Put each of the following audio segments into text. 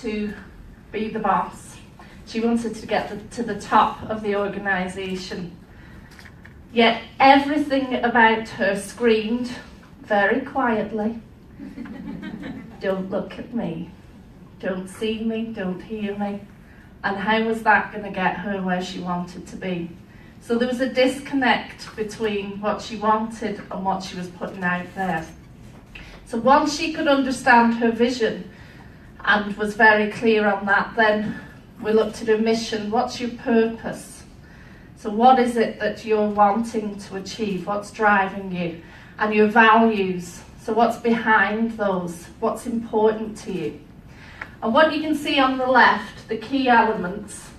to be the boss. She wanted to get to the top of the organisation. Yet everything about her screamed very quietly, don't look at me, don't see me, don't hear me. And how was that going to get her where she wanted to be? So there was a disconnect between what she wanted and what she was putting out there. So once she could understand her vision and was very clear on that, then we looked at her mission. What's your purpose? So what is it that you're wanting to achieve? What's driving you? And your values. So what's behind those? What's important to you? And what you can see on the left, the key elements,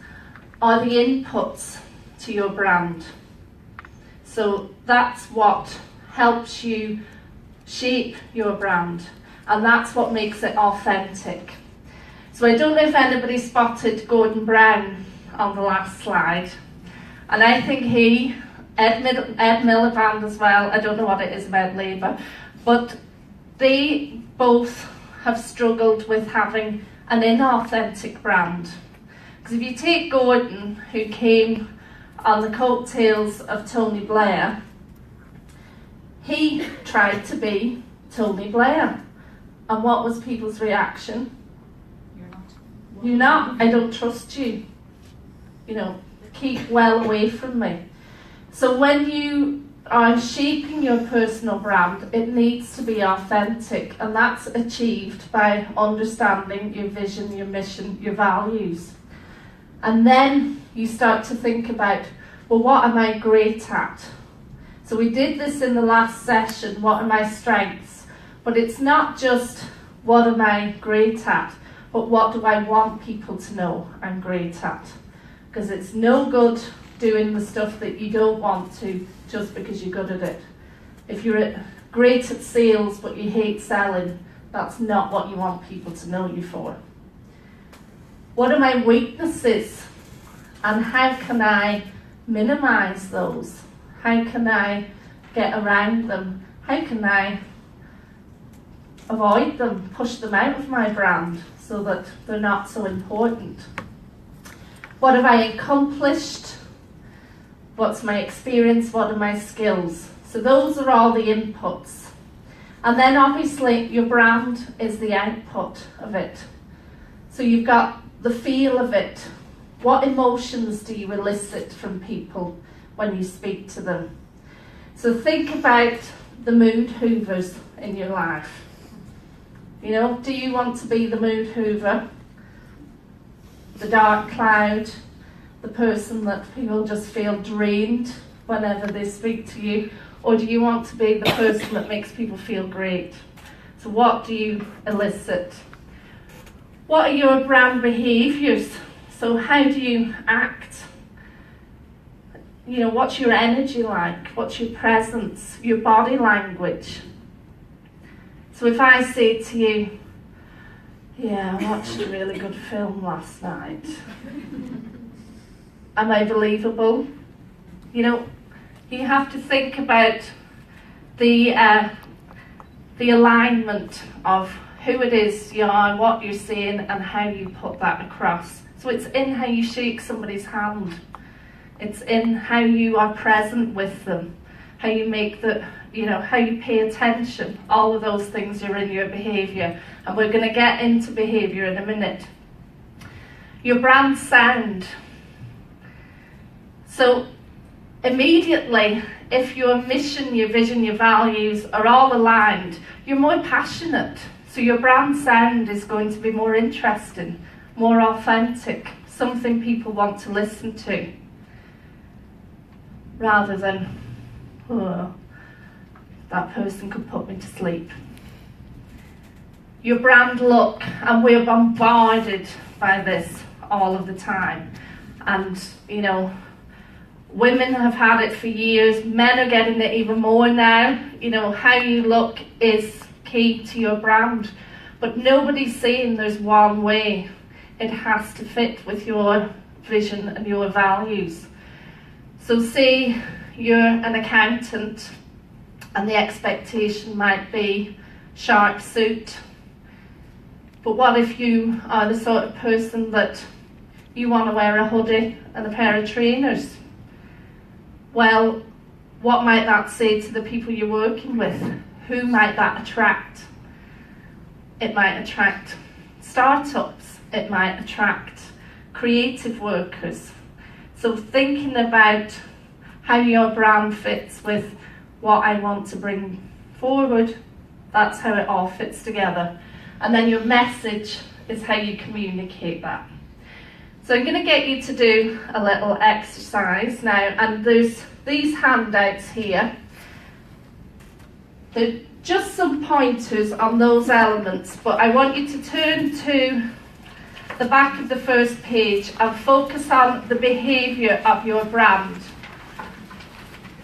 are the inputs to your brand. So that's what helps you shape your brand, and that's what makes it authentic. So I don't know if anybody spotted Gordon Brown on the last slide, and I think Ed Miliband as well, I don't know what it is about Labour, but they both have struggled with having an inauthentic brand. Because if you take Gordon, who came on the coattails of Tony Blair, he tried to be Tony Blair. And what was people's reaction? You're not. You're not. I don't trust you. You know, keep well away from me. So when you are shaping your personal brand, it needs to be authentic, and that's achieved by understanding your vision, your mission, your values. And then you start to think about, well, what am I great at? So we did this in the last session, what are my strengths? But it's not just what am I great at, but what do I want people to know I'm great at? Because it's no good doing the stuff that you don't want to just because you're good at it. If you're great at sales but you hate selling, that's not what you want people to know you for. What are my weaknesses, and how can I minimize those? How can I get around them? How can I avoid them, push them out of my brand so that they're not so important? What have I accomplished? What's my experience? What are my skills? So those are all the inputs. And then obviously your brand is the output of it. So you've got the feel of it. What emotions do you elicit from people when you speak to them? So think about the mood hoovers in your life. You know, do you want to be the mood hoover? The dark cloud? The person that people just feel drained whenever they speak to you? Or do you want to be the person that makes people feel great? So what do you elicit? What are your brand behaviours? So how do you act? You know, what's your energy like? What's your presence? Your body language? So if I say to you, yeah, I watched a really good film last night. Am I believable? You know, you have to think about the alignment of who it is you are, what you're saying, and how you put that across. So it's in how you shake somebody's hand. It's in how you are present with them, how you make how you pay attention. All of those things are in your behaviour. And we're going to get into behaviour in a minute. Your brand sound. So immediately, if your mission, your vision, your values are all aligned, you're more passionate. So your brand sound is going to be more interesting, more authentic, something people want to listen to, rather than, oh, that person could put me to sleep. Your brand look, and we're bombarded by this all of the time. And, you know, women have had it for years, men are getting it even more now. You know, how you look is key to your brand, but nobody's saying there's one way. It has to fit with your vision and your values. So say you're an accountant and the expectation might be sharp suit. But what if you are the sort of person that you want to wear a hoodie and a pair of trainers? Well, what might that say to the people you're working with? Who might that attract? It might attract startups, it might attract creative workers. So thinking about how your brand fits with what I want to bring forward, that's how it all fits together. And then your message is how you communicate that. So I'm going to get you to do a little exercise now, and there's these handouts here. They're just some pointers on those elements, but I want you to turn to the back of the first page and focus on the behaviour of your brand.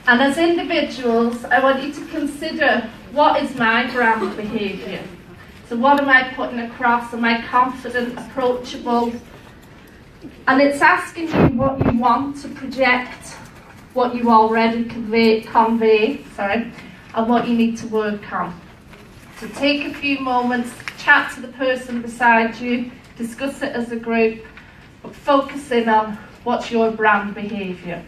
And as individuals, I want you to consider, what is my brand behaviour? So what am I putting across? Am I confident, approachable? And it's asking you what you want to project, what you already convey, and what you need to work on. So take a few moments, chat to the person beside you, discuss it as a group, but focus in on what's your brand behaviour.